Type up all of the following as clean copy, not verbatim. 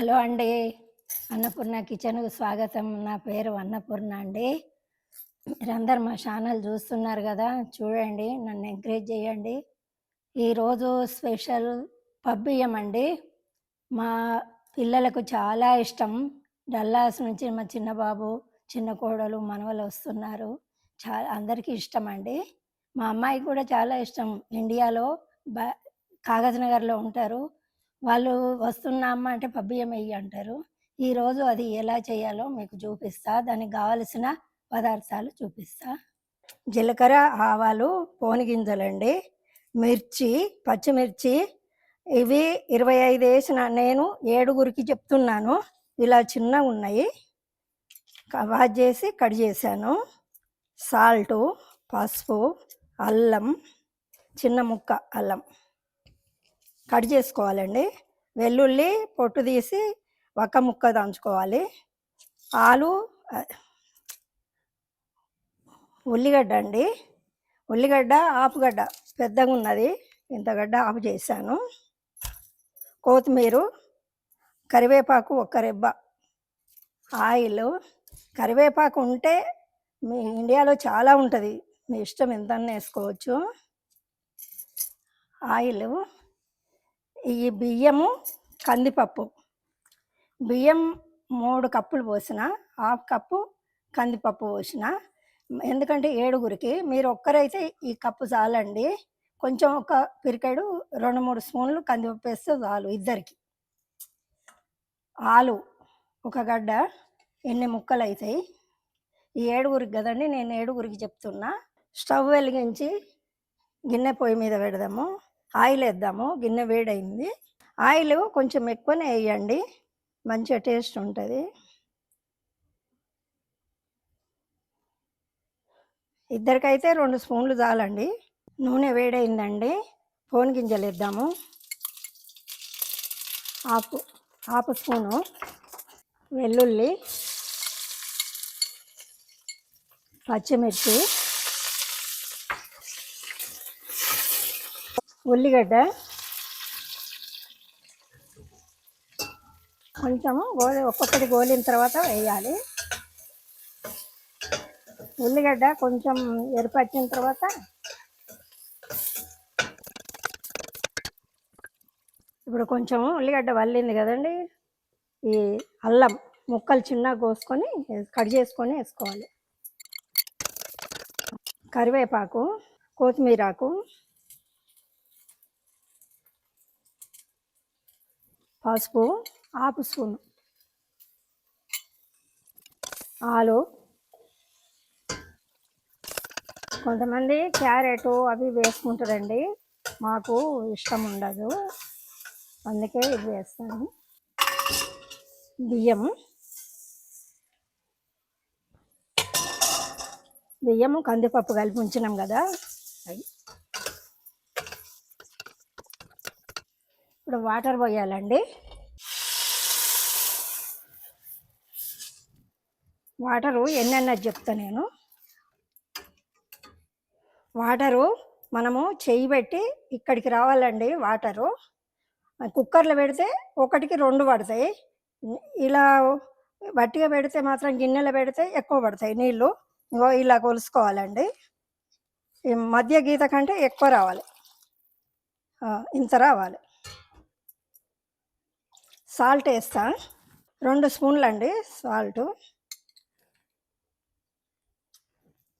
Hello అండి. అన్నపూర్ణ కిచెన్‌కు స్వాగతం. నా పేరు అన్నపూర్ణ అండి. మీరందరూ మా ఛానల్ చూస్తున్నారు గదా! చూడండి, నన్ను ఎంకరేజ్ చేయండి. ఈరోజు స్పెషల్ పబ్బియ్యం అండి. మా పిల్లలకు చాలా ఇష్టం. డల్లాస్ నుంచి మా చిన్న బాబు, చిన్న కోడలు, మనవలు వస్తున్నారు. అందరికీ ఇష్టమండి. మా అమ్మాయికి కూడా చాలా ఇష్టం. ఇండియాలో బ కాగజ్ నగర్‌లో ఉంటారు. వాళ్ళు వస్తున్నా అమ్మ అంటే పబ్బియ్యం ఎయ్యి అంటారు. ఈరోజు అది ఎలా చేయాలో మీకు చూపిస్తా. దానికి గావాల్సిన పదార్థాలు చూపిస్తా. జీలకర్ర, ఆవాలు, పోని గింజలండి, మిర్చి, పచ్చిమిర్చి ఇవి 25 ఏసిన. నేను ఏడుగురికి చెప్తున్నాను. ఇలా చిన్నగున్నాయి. వాష్ చేసి కట్ చేశాను. సాల్టు, పసుపు, అల్లం, చిన్న ముక్క అల్లం కట్ చేసుకోవాలండి. వెల్లుల్లి పొట్టు తీసి ఒక్క ముక్క దంచుకోవాలి. ఉల్లిగడ్డ అండి. ఉల్లిగడ్డ ఆపుగడ్డ పెద్దగా ఉన్నది, ఇంత గడ్డ ఆపు చేశాను. కొత్తిమీర, కరివేపాకు ఒక్క రెబ్బ, ఆయిల్. కరివేపాకు ఉంటే మీ ఇండియాలో చాలా ఉంటుంది, మీ ఇష్టం ఎంతన్నా వేసుకోవచ్చు. ఆయిల్, ఈ బియ్యము, కందిపప్పు. బియ్యం 3 కప్పులు పోసిన, హాఫ్ కప్పు కందిపప్పు పోసిన. ఎందుకంటే ఏడుగురికి, మీరు ఒక్కరైతే ఈ కప్పు చాలండి. కొంచెం ఒక పిరికెడు 2-3 స్పూన్లు కందిపప్పు వేస్తే చాలు ఇద్దరికి. ఆలు ఒక గడ్డ, ఎన్ని ముక్కలు అవుతాయి. ఈ ఏడుగురికి కదండి, నేను ఏడుగురికి చెప్తున్నా. స్టవ్ వెలిగించి గిన్నె పొయ్యి మీద పెడదాము. ఆయిల్ వేద్దాము. గిన్నె వేడైంది. ఆయిల్ కొంచెం ఎక్కువనే వేయండి, మంచిగా టేస్ట్ ఉంటుంది. ఇద్దరికైతే 2 స్పూన్లు చాలండి. నూనె వేడైందండి. పోని గింజలు వేద్దాము. హాఫ్ స్పూను వెల్లుల్లి, పచ్చిమిర్చి, ఉల్లిగడ్డ కొంచెము ఒక్కొక్కటి గోలిన తర్వాత వేయాలి. ఉల్లిగడ్డ కొంచెం ఎరుపచ్చిన తర్వాత ఇప్పుడు కొంచెం ఉల్లిగడ్డ వల్లింది కదండి, ఈ అల్లం ముక్కలు చిన్నగా కోసుకొని కట్ చేసుకొని వేసుకోవాలి. కరివేపాకు, కొత్తిమీరాకు, పసుపు హాఫ్ స్పూన్, ఆలు. కొంతమంది క్యారెట్ అవి వేసుకుంటారండి, మాకు ఇష్టం ఉండదు, అందుకే ఇది వేస్తాను. బియ్యము కందిపప్పు కలిపి ఉంచినాం కదా అవి. ఇప్పుడు వాటర్ పోయాలండి. వాటరు ఎన్నన్నది చెప్తా నేను. వాటరు మనము చెయ్యి పెట్టి ఇక్కడికి రావాలండి. వాటరు కుక్కర్లో పెడితే 1కి 2 పడతాయి. ఇలా వట్టిగా పెడితే మాత్రం గిన్నెలో పెడితే ఎక్కువ పడతాయి నీళ్ళు. ఇంకో ఇలా కొలుసుకోవాలండి. ఈ మధ్య గీత కంటే ఎక్కువ రావాలి, ఇంత రావాలి. సాల్ట్ వేస్తా, 2 స్పూన్లు అండి సాల్టు.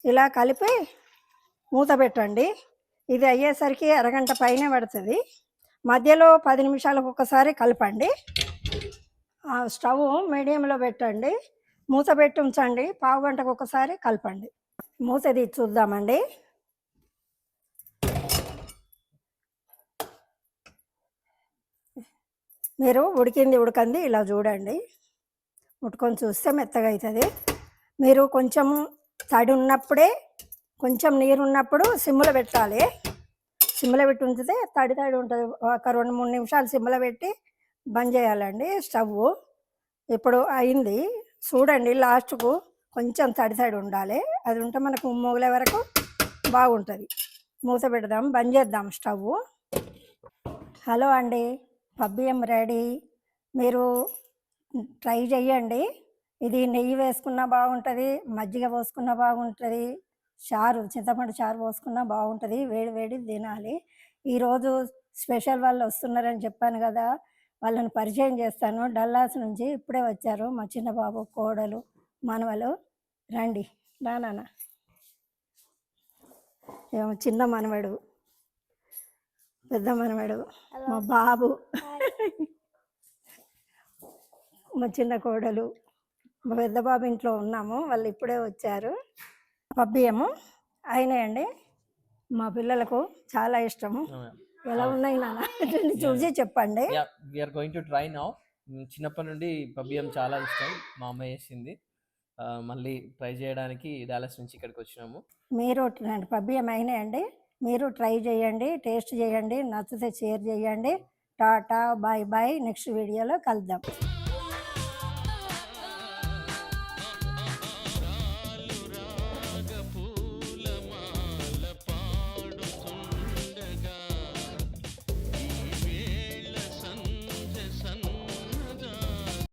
ఇలా కలిపి మూత పెట్టండి. ఇది అయ్యేసరికి అరగంట పైనే పడుతుంది. మధ్యలో 10 నిమిషాలకు ఒకసారి కలపండి. స్టవ్ మీడియంలో పెట్టండి. మూత పెట్టి ఉంచండి. పావు గంటకు ఒకసారి కలపండి. మూత తీసి చూద్దామండి. మీరు ఉడికంది ఇలా చూడండి. ముట్టుకొని చూస్తే మెత్తగా అవుతుంది. మీరు కొంచెం తడి ఉన్నప్పుడే, కొంచెం నీరు ఉన్నప్పుడు సిమ్లో పెట్టాలి. సిమ్లో పెట్టి ఉంచితే తడి ఉంటుంది. ఒక 2-3 నిమిషాలు సిమ్లో పెట్టి బంద్ చేయాలండి స్టవ్. ఇప్పుడు అయింది చూడండి. లాస్ట్కు కొంచెం తడి ఉండాలి. అది ఉంటే మనకు మూగలే వరకు బాగుంటుంది. మూత పెడదాం, బంద్ చేద్దాం స్టవ్. హలో అండి, పబ్బియ్యం రెడీ. మీరు ట్రై చేయండి. ఇది నెయ్యి వేసుకున్నా బాగుంటుంది, మజ్జిగ పోసుకున్నా బాగుంటుంది, చింతపండు చారు పోసుకున్నా బాగుంటుంది. వేడి వేడి తినాలి. ఈరోజు స్పెషల్ వాళ్ళు వస్తున్నారని చెప్పాను కదా, వాళ్ళని పరిచయం చేస్తాను. డల్లాస్ నుంచి ఇప్పుడే వచ్చారు మా చిన్న బాబు, కోడలు, మనవలు. రండి, రా నాన్న. ఏమో చిన్న మనవడు, పెద్ద మనవడు, మా బాబు, మా చిన్న కోడలు, మా పెద్ద బాబు ఇంట్లో ఉన్నాము. వాళ్ళు ఇప్పుడే వచ్చారు. పబ్బియము అయినాయండి. మా పిల్లలకు చాలా ఇష్టము. ఎలా ఉన్నాయి నాన్న చూసి చెప్పండి. We are going to try now. చిన్నప్పటి నుండి పబ్బియం చాలా ఇష్టం, మా అమ్మ చేసింది. మళ్ళీ ట్రై చేయడానికి డాలస్ నుంచి ఇక్కడికి వచ్చినాము. మీరు పబ్బియం అయినాయండి, మీరు ట్రై చేయండి, టేస్ట్ చేయండి, నచ్చితే షేర్ చేయండి. Tata, bye bye. నెక్స్ట్ వీడియోలో కలుద్దాం.